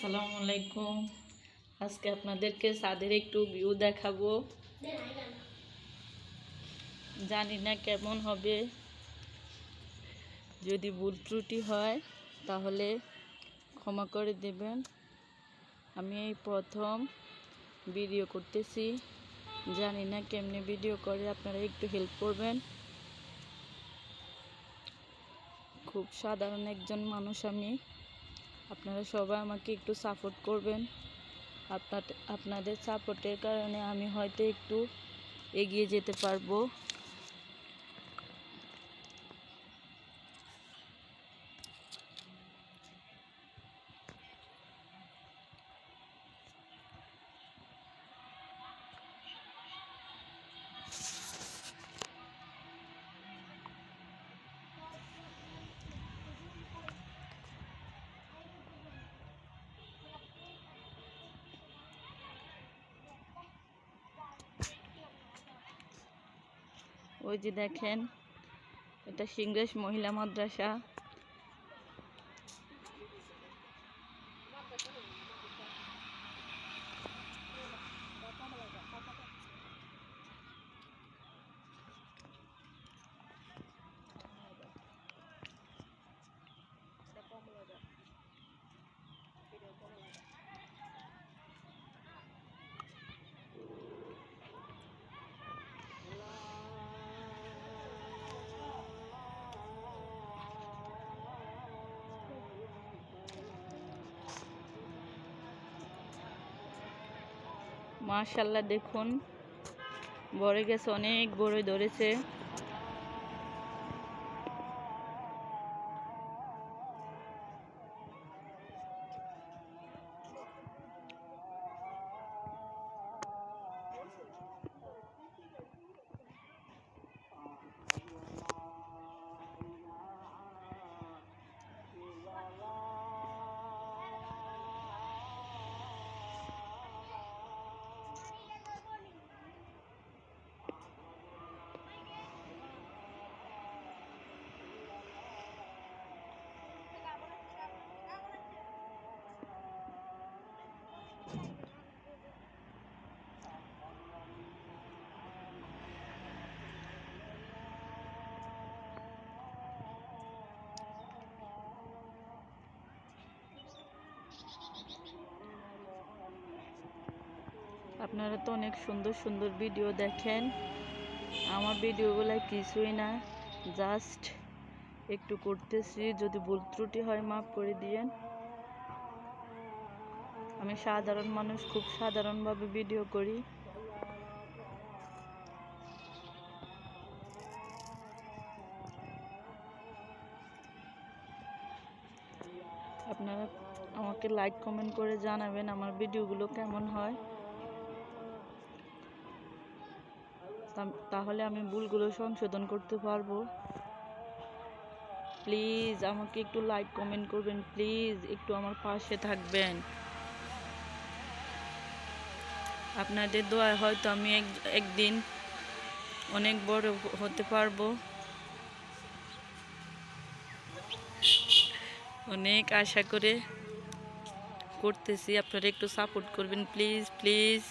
আসসালামু আলাইকুম। আজকে আপনাদেরকে ছাদের একটু ভিউ দেখাবো। জানি না কেমন হবে, যদি ভুল ত্রুটি হয় তাহলে ক্ষমা করে দেবেন। আমি এই প্রথম ভিডিও করতেছি, জানি না কেমনে ভিডিও করে, আপনারা একটু হেল্প করবেন। খুব সাধারণ একজন মানুষ আমি, আপনারা সবাই আমাকে একটু সাপোর্ট করবেন। আপনাদের সাপোর্টের কারণে আমি হয়তো একটু এগিয়ে যেতে পারবো। ওই যে দেখেন, এটা সিংরেশ মহিলা মাদ্রাসা। মাশাআল্লাহ, দেখুন বড় গেছে, অনেক বড় ধরেছে। আপনারা তো অনেক সুন্দর সুন্দর ভিডিও দেখেন, আমার ভিডিওগুলো কিছুই না, জাস্ট একটু করতেছি। যদি ভুল ত্রুটি হয় মাফ করে দিয়েন। আমি সাধারণ মানুষ, খুব সাধারণভাবে ভিডিও করি। আপনারা আমাকে লাইক কমেন্ট করে জানাবেন আমার ভিডিওগুলো কেমন হয়, তাহলে আমি ভুলগুলো সংশোধন করতে পারবো। প্লিজ আমাকে একটু লাইক কমেন্ট করবেন, প্লিজ একটু আমার পাশে থাকবেন। আপনাদের দোয়ায় হয়তো আমি একদিন অনেক বড় হতে পারবো। অনেক আশা করে করতেছি, আপনারা একটু সাপোর্ট করবেন, প্লিজ প্লিজ।